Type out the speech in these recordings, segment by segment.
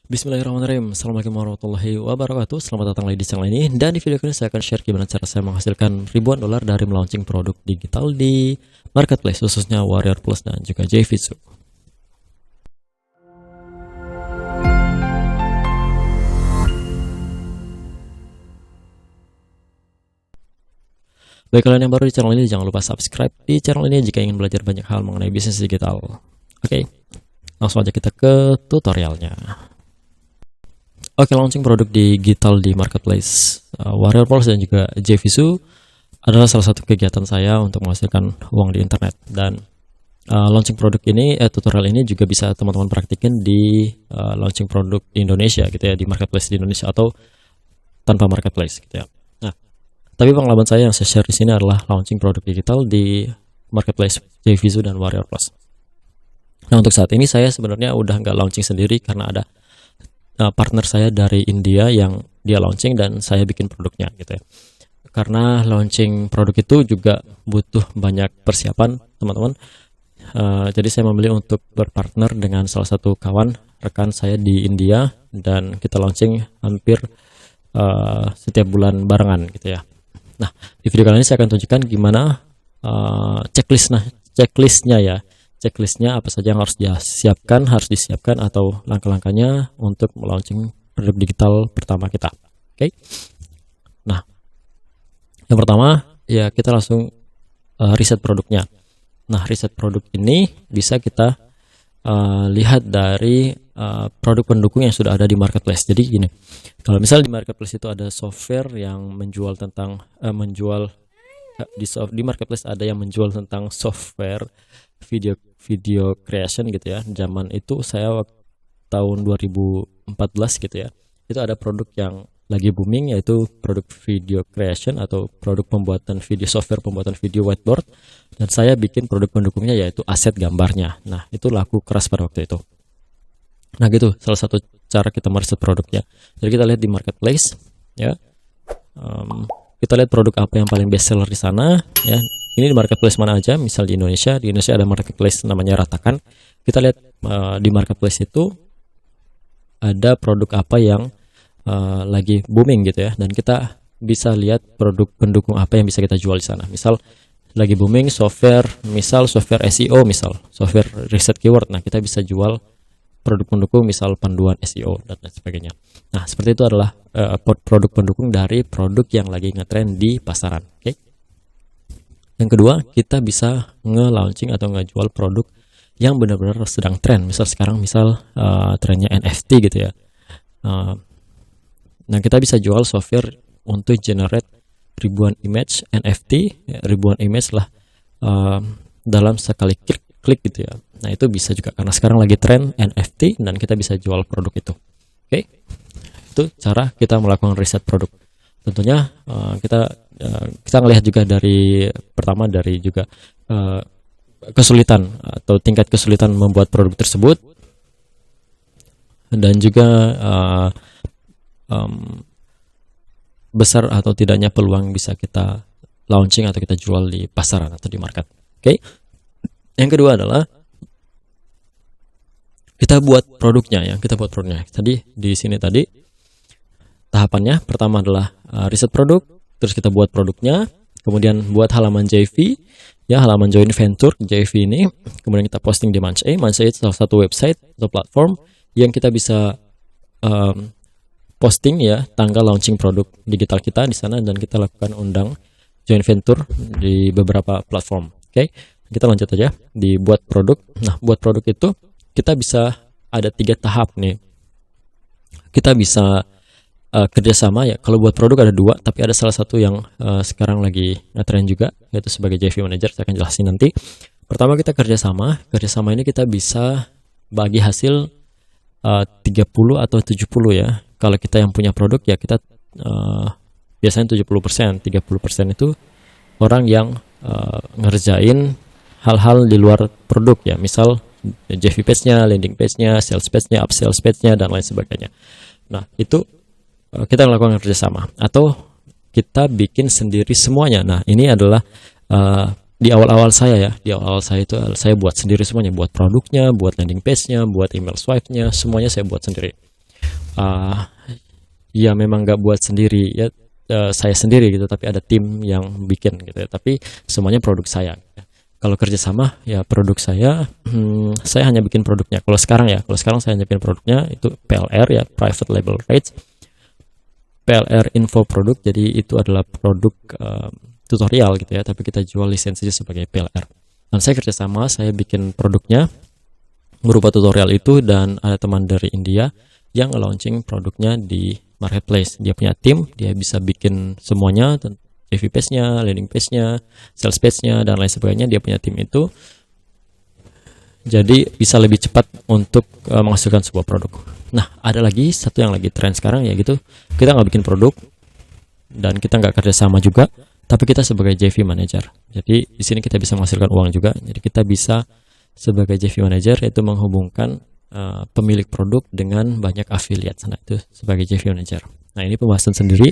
Bismillahirrahmanirrahim. Assalamualaikum warahmatullahi wabarakatuh. Selamat datang lagi di channel ini. Dan di video ini saya akan share gimana cara saya menghasilkan ribuan dolar dari melaunching produk digital di marketplace, khususnya Warrior Plus dan juga JVZoo. Baik, kalian yang baru di channel ini jangan lupa subscribe di channel ini jika ingin belajar banyak hal mengenai bisnis digital. Oke, langsung aja kita ke tutorialnya. Oke, launching produk digital di marketplace Warrior Plus dan juga JVZoo adalah salah satu kegiatan saya untuk menghasilkan uang di internet. Dan launching produk ini, tutorial ini juga bisa teman-teman praktikin di launching produk di Indonesia gitu ya, di marketplace di Indonesia atau tanpa marketplace gitu ya. Nah, tapi pengalaman saya yang saya share di sini adalah launching produk digital di marketplace JVZoo dan Warrior Plus. Nah, untuk saat ini saya sebenarnya udah nggak launching sendiri karena ada partner saya dari India yang dia launching dan saya bikin produknya gitu ya. Karena launching produk itu juga butuh banyak persiapan teman-teman. Jadi saya memilih untuk berpartner dengan salah satu kawan rekan saya di India dan kita launching hampir setiap bulan barengan gitu ya. Nah, di video kali ini saya akan tunjukkan gimana checklistnya ya. Checklistnya apa saja yang harus disiapkan atau langkah-langkahnya untuk melaunching produk digital pertama kita. Oke. Nah, yang pertama ya kita langsung riset produknya. Nah, riset produk ini bisa kita lihat dari produk pendukung yang sudah ada di marketplace. Jadi gini, kalau misal di marketplace itu ada software yang menjual tentang di marketplace ada yang menjual tentang software video creation gitu ya. Zaman itu saya tahun 2014 gitu ya, itu ada produk yang lagi booming yaitu produk video creation atau produk pembuatan video, software pembuatan video whiteboard, dan saya bikin produk pendukungnya yaitu aset gambarnya. Nah, itu laku keras pada waktu itu. Nah, gitu salah satu cara kita meriset produknya. Jadi kita lihat di marketplace ya, kita lihat produk apa yang paling best seller di sana ya. Ini di marketplace mana aja, misal di Indonesia ada marketplace namanya Ratakan. Kita lihat di marketplace itu ada produk apa yang lagi booming gitu ya, dan kita bisa lihat produk pendukung apa yang bisa kita jual di sana. Misal lagi booming software SEO, misal software riset keyword. Nah, kita bisa jual produk pendukung misal panduan SEO dan lain sebagainya. Nah, seperti itu adalah produk pendukung dari produk yang lagi ngetrend di pasaran. Oke. Yang kedua, kita bisa nge-launching atau nge-jual produk yang benar-benar sedang tren. Misal sekarang trennya NFT gitu ya. Nah, kita bisa jual software untuk generate ribuan image NFT, ribuan image lah dalam sekali klik gitu ya. Nah, itu bisa juga karena sekarang lagi tren NFT dan kita bisa jual produk itu. Oke. Itu cara kita melakukan riset produk. Tentunya kita ngelihat juga dari juga kesulitan atau tingkat kesulitan membuat produk tersebut, dan juga besar atau tidaknya peluang bisa kita launching atau kita jual di pasaran atau di market. Oke. Yang kedua adalah kita buat produknya ya. Tadi di sini tahapannya pertama adalah riset produk, terus kita buat produknya, kemudian buat halaman JV ya, halaman joint venture JV ini, kemudian kita posting di Munch-A. Munch-A itu salah satu website atau platform yang kita bisa posting ya tanggal launching produk digital kita di sana, dan kita lakukan undang joint venture di beberapa platform. Oke. Kita lanjut aja di buat produk. Nah, buat produk itu kita bisa ada 3 tahap nih. Kita bisa kerjasama ya. Kalau buat produk ada 2, tapi ada salah satu yang sekarang lagi ngetren juga, yaitu sebagai JV manager. Saya akan jelasin nanti. Pertama, kita kerjasama ini kita bisa bagi hasil 30 atau 70 ya. Kalau kita yang punya produk ya kita biasanya 70%, 30% itu orang yang ngerjain hal-hal di luar produk ya, misal JV page-nya, landing page-nya, sales page-nya, upsell page-nya, dan lain sebagainya. Nah, itu kita melakukan kerjasama atau kita bikin sendiri semuanya. Nah, ini adalah di awal-awal saya itu saya buat sendiri semuanya, buat produknya, buat landing page-nya, buat email swipe-nya, semuanya saya buat sendiri. uh, ya memang nggak buat sendiri ya, saya sendiri gitu, tapi ada tim yang bikin gitu ya, tapi semuanya produk saya. Kalau kerjasama ya produk saya hanya bikin produknya. Kalau sekarang saya hanya bikin produknya itu PLR ya, private label rights, PLR info produk. Jadi itu adalah produk tutorial gitu ya, tapi kita jual lisensinya sebagai PLR. Dan saya kerjasama, saya bikin produknya berupa tutorial itu, dan ada teman dari India yang launching produknya di marketplace. Dia punya tim, dia bisa bikin semuanya, FB page-nya, landing page-nya, sales page-nya, dan lain sebagainya. Dia punya tim itu, jadi bisa lebih cepat untuk menghasilkan sebuah produk. Nah, ada lagi satu yang lagi tren sekarang, ya gitu, kita nggak bikin produk dan kita nggak kerjasama juga, tapi kita sebagai JV manager. Jadi di sini kita bisa menghasilkan uang juga. Jadi kita bisa sebagai JV manager, yaitu menghubungkan pemilik produk dengan banyak affiliate. Nah, itu sebagai JV manager. Nah, ini pembahasan sendiri.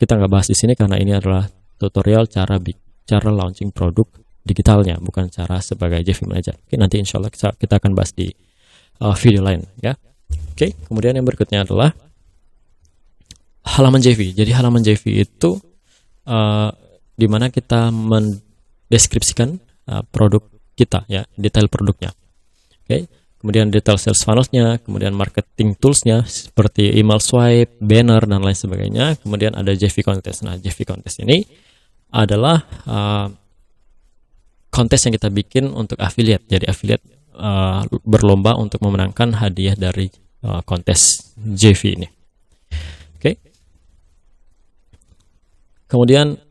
Kita nggak bahas di sini karena ini adalah tutorial cara launching produk digitalnya, bukan cara sebagai JV manager. Oke, nanti insya Allah kita akan bahas di video lain ya. Oke, kemudian yang berikutnya adalah halaman JV. Jadi halaman JV itu di mana kita mendeskripsikan produk kita ya, detail produknya. Oke. Kemudian detail sales funnels-nya, kemudian marketing tools-nya seperti email swipe, banner, dan lain sebagainya. Kemudian ada JV Contest. Nah, JV Contest ini adalah kontes yang kita bikin untuk affiliate. Jadi affiliate berlomba untuk memenangkan hadiah dari kontes JV ini. Oke. Kemudian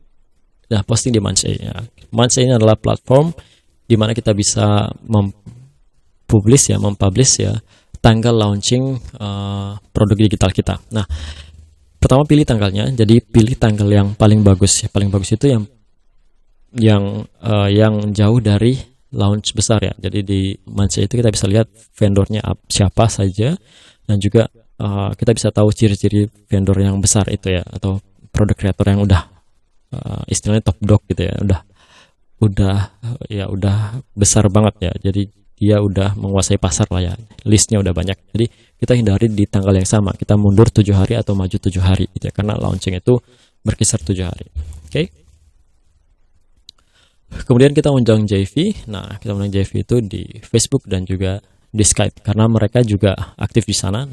posting di Munch ya. Munch ini adalah platform di mana kita bisa mempublish ya tanggal launching produk digital kita. Nah, pertama pilih tanggalnya. Jadi pilih tanggal yang paling bagus ya. Paling bagus itu yang jauh dari launch besar ya. Jadi di Munch itu kita bisa lihat vendornya siapa saja, dan juga kita bisa tahu ciri-ciri vendor yang besar itu ya, atau produk kreator yang udah istilahnya top dog gitu ya, udah besar banget ya. Jadi dia udah menguasai pasar lah ya, listnya udah banyak. Jadi kita hindari di tanggal yang sama, kita mundur 7 hari atau maju 7 hari gitu ya, karena launching itu berkisar 7 hari. Oke. Kemudian kita undang JV. Nah, kita undang JV itu di Facebook dan juga di Skype, karena mereka juga aktif di sana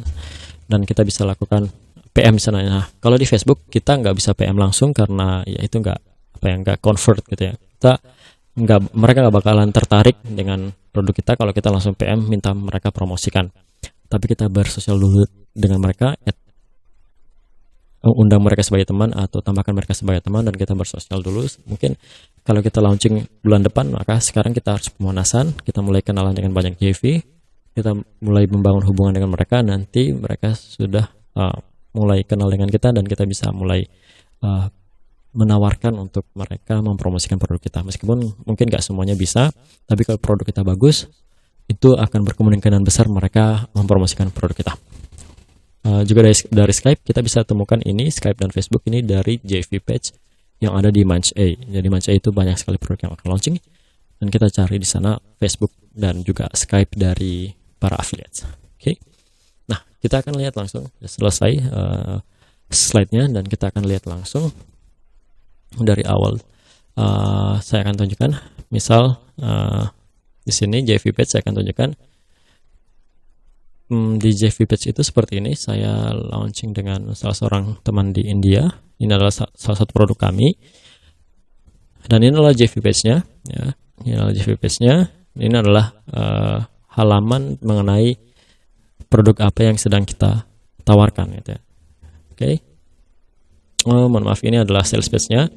dan kita bisa lakukan PM di sana. Nah, kalau di Facebook kita nggak bisa PM langsung karena ya itu nggak convert gitu ya. Mereka nggak bakalan tertarik dengan produk kita kalau kita langsung PM minta mereka promosikan. Tapi kita bersosial dulu dengan mereka, undang mereka sebagai teman atau tambahkan mereka sebagai teman, dan kita bersosial dulu. Mungkin kalau kita launching bulan depan, maka sekarang kita harus pemanasan, kita mulai kenalan dengan banyak JV, kita mulai membangun hubungan dengan mereka. Nanti mereka sudah mulai kenal dengan kita dan kita bisa mulai menawarkan untuk mereka mempromosikan produk kita. Meskipun mungkin gak semuanya bisa, tapi kalau produk kita bagus, itu akan berkemungkinan besar mereka mempromosikan produk kita. Juga dari Skype kita bisa temukan ini, Skype dan Facebook ini dari JV page yang ada di Munch A. Jadi Munch A itu banyak sekali produk yang akan launching, dan kita cari di sana Facebook dan juga Skype dari para affiliates. Oke. Nah, kita akan lihat langsung selesai slide-nya, dan kita akan lihat langsung dari awal. Saya akan tunjukkan, misal di sini JV page saya akan tunjukkan. Di JV page itu seperti ini. Saya launching dengan salah seorang teman di India. Ini adalah salah satu produk kami, dan ini adalah JV page-nya ya. Ini adalah JV page-nya. Ini adalah halaman mengenai produk apa yang sedang kita tawarkan gitu ya. Oke. Mohon maaf, ini adalah sales page-nya.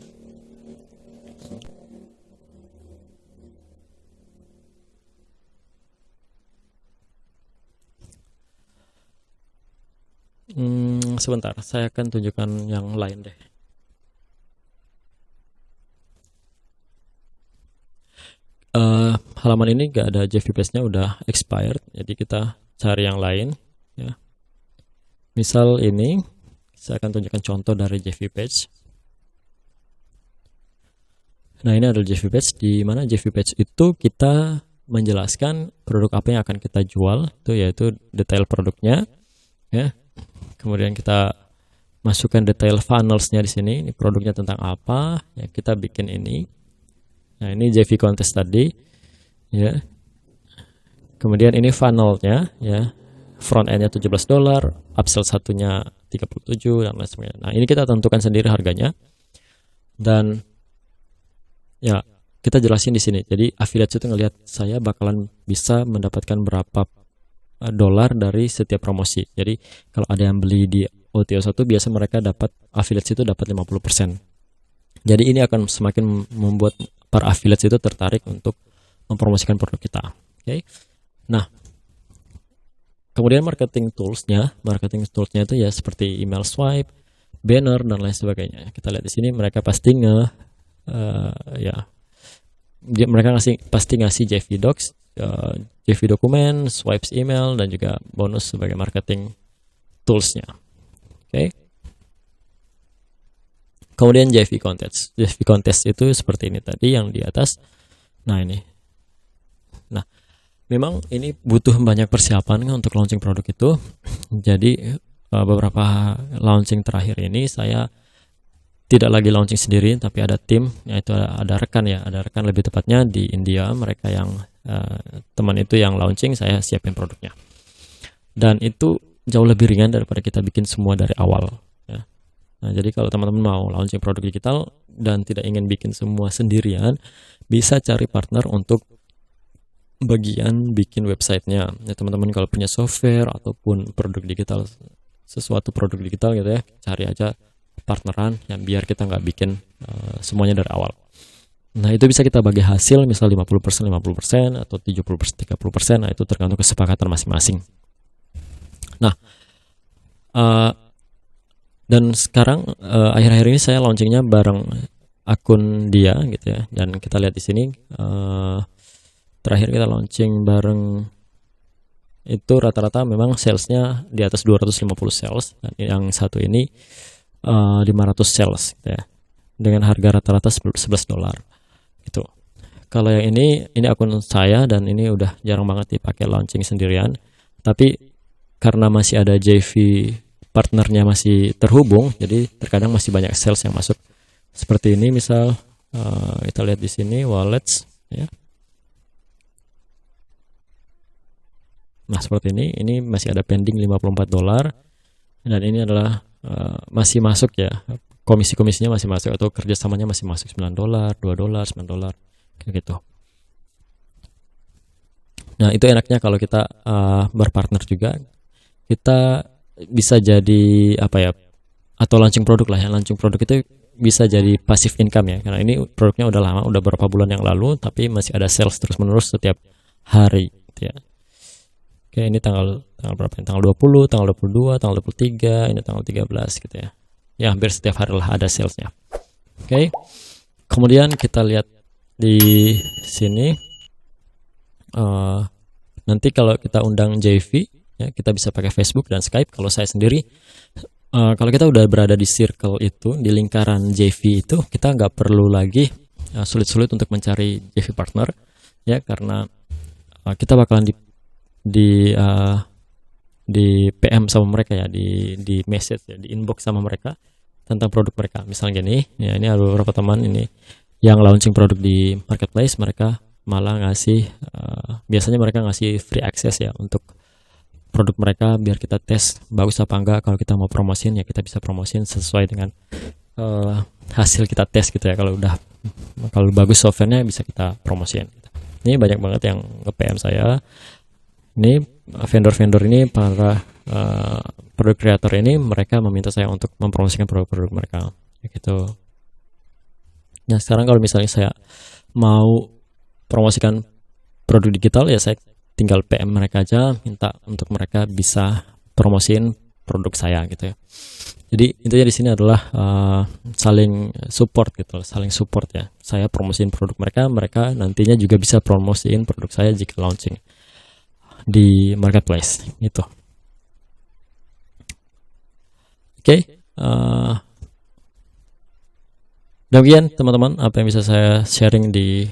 Sebentar, saya akan tunjukkan yang lain deh. Halaman ini gak ada JV page-nya, udah expired, jadi kita cari yang lain ya. Misal ini, saya akan tunjukkan contoh dari JV page. Nah, ini adalah JV page, di mana JV page itu kita menjelaskan produk apa yang akan kita jual, itu yaitu detail produknya, ya. Kemudian kita masukkan detail funnelsnya di sini. Ini produknya tentang apa? Ya, kita bikin ini. Nah, ini JV Contest tadi, ya. Kemudian ini funnelnya, ya. Front endnya $17, upsell satunya 37 dan lain sebagainya. Nah, ini kita tentukan sendiri harganya. Dan ya, kita jelasin di sini. Jadi affiliate itu ngelihat saya bakalan bisa mendapatkan berapa dolar dari setiap promosi. Jadi kalau ada yang beli di OTO1 biasa mereka dapat affiliate itu dapat 50%. Jadi ini akan semakin membuat para affiliate itu tertarik untuk mempromosikan produk kita. Oke. Nah, kemudian marketing toolsnya itu ya seperti email swipe, banner dan lain sebagainya. Kita lihat di sini mereka pasti mereka pasti ngasih JV Docs, JV dokumen, swipes email dan juga bonus sebagai marketing toolsnya. Oke. Kemudian JV contest itu seperti ini tadi yang di atas. Nah, ini. Nah, memang ini butuh banyak persiapan untuk launching produk itu. Jadi beberapa launching terakhir ini saya tidak lagi launching sendiri, tapi ada tim, yaitu ada rekan lebih tepatnya di India. Mereka yang teman itu yang launching, saya siapin produknya. Dan itu jauh lebih ringan daripada kita bikin semua dari awal. Ya. Nah, jadi kalau teman-teman mau launching produk digital dan tidak ingin bikin semua sendirian, bisa cari partner untuk bagian bikin websitenya. Ya, teman-teman kalau punya software ataupun produk digital, sesuatu produk digital gitu ya, cari aja partneran yang biar kita nggak bikin semuanya dari awal. Nah, itu bisa kita bagi hasil misal 50% atau 70% 30%. Nah, itu tergantung kesepakatan masing-masing. Nah, dan sekarang akhir-akhir ini saya launchingnya bareng akun dia gitu ya. Dan kita lihat di sini terakhir kita launching bareng itu rata-rata memang salesnya di atas 250 sales, dan yang satu ini 500 sales gitu ya, dengan harga rata-rata $11 gitu. Kalau yang ini akun saya dan ini udah jarang banget dipakai launching sendirian, tapi karena masih ada JV partnernya masih terhubung, jadi terkadang masih banyak sales yang masuk. Seperti ini misal kita lihat di sini wallets ya. Nah, seperti ini masih ada pending $54 dan ini adalah masih masuk ya. Komisi-komisinya masih masuk atau kerjasamanya masih masuk $9, $2, $9 kayak gitu. Nah, itu enaknya kalau kita berpartner juga. Kita bisa jadi apa ya, atau launching produk lah ya. Launching produk itu bisa jadi passive income ya, karena ini produknya udah lama, udah beberapa bulan yang lalu, tapi masih ada sales terus menerus setiap hari gitu ya. Oke, ini tanggal berapa? Tanggal 20, tanggal 22, tanggal 23, ini tanggal 13 gitu ya. Ya, hampir setiap hari lah ada salesnya. Oke. Kemudian kita lihat di sini nanti kalau kita undang JV ya, kita bisa pakai Facebook dan Skype. Kalau saya sendiri kalau kita udah berada di circle itu, di lingkaran JV itu, kita nggak perlu lagi sulit-sulit untuk mencari JV partner ya, karena kita bakalan di PM sama mereka ya, di message ya, di inbox sama mereka tentang produk mereka. Misalnya gini ya, ini ada beberapa teman ini yang launching produk di marketplace, mereka malah ngasih biasanya mereka ngasih free access ya untuk produk mereka biar kita tes bagus apa enggak. Kalau kita mau promosiin ya kita bisa promosiin sesuai dengan hasil kita tes gitu ya. Kalau bagus softwarenya bisa kita promosiin gitu. Ini banyak banget yang nge-PM saya. Ini vendor-vendor ini, para produk creator ini, mereka meminta saya untuk mempromosikan produk-produk mereka gitu. Nah, sekarang kalau misalnya saya mau promosikan produk digital ya, saya tinggal PM mereka aja, minta untuk mereka bisa promosiin produk saya gitu ya. Jadi intinya di sini adalah saling support gitu, saling support ya. Saya promosiin produk mereka, mereka nantinya juga bisa promosiin produk saya jika launching di marketplace gitu. Oke. Demikian teman-teman apa yang bisa saya sharing di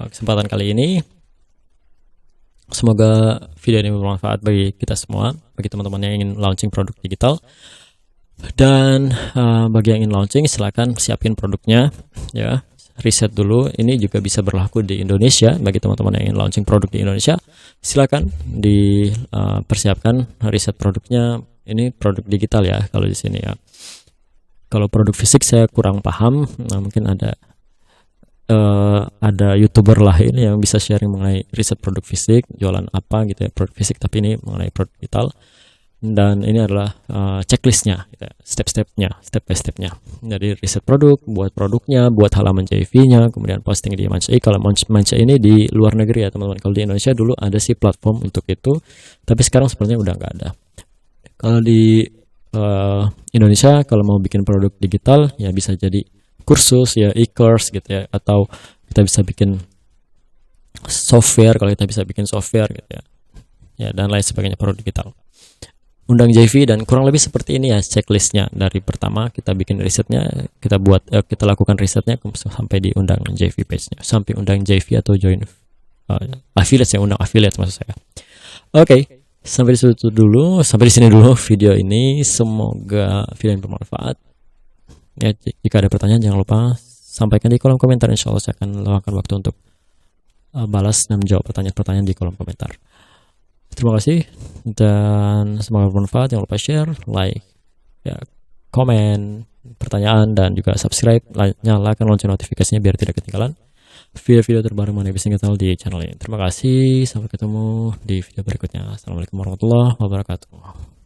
kesempatan kali ini. Semoga video ini bermanfaat bagi kita semua, bagi teman-teman yang ingin launching produk digital. Dan bagi yang ingin launching, silakan siapin produknya ya. Riset dulu. Ini juga bisa berlaku di Indonesia. Bagi teman-teman yang ingin launching produk di Indonesia, silakan dipersiapkan riset produknya. Ini produk digital ya kalau di sini ya. Kalau produk fisik saya kurang paham. Mungkin ada YouTuber lain yang bisa sharing mengenai riset produk fisik, jualan apa gitu ya, produk fisik, tapi ini mengenai produk digital. Dan ini adalah checklistnya, gitu ya, step by stepnya. Jadi riset produk, buat produknya, buat halaman JV-nya, kemudian posting di Manca. Kalau Manca ini di luar negeri ya teman-teman. Kalau di Indonesia dulu ada sih platform untuk itu, tapi sekarang sepertinya udah nggak ada. Kalau di Indonesia kalau mau bikin produk digital ya bisa jadi kursus ya, e-course gitu ya, atau kita bisa bikin software kalau kita bisa bikin software gitu ya. Ya, dan lain sebagainya produk digital. Undang JV dan kurang lebih seperti ini ya checklistnya. Dari pertama kita bikin risetnya, kita lakukan risetnya sampai diundang JV page-nya, sampai undang JV atau join affiliate ya, undang affiliate maksud saya. Oke. Sampai di sini dulu video ini. Semoga video ini bermanfaat. Ya, jika ada pertanyaan jangan lupa sampaikan di kolom komentar. Insya Allah saya akan luangkan waktu untuk balas dan menjawab pertanyaan-pertanyaan di kolom komentar. Terima kasih dan semoga bermanfaat. Jangan lupa share, like, ya, komen, pertanyaan, dan juga subscribe. Nyalakan lonceng notifikasinya biar tidak ketinggalan video-video terbaru mengenai bisnis digital di channel ini. Terima kasih, sampai ketemu di video berikutnya. Assalamualaikum warahmatullahi wabarakatuh.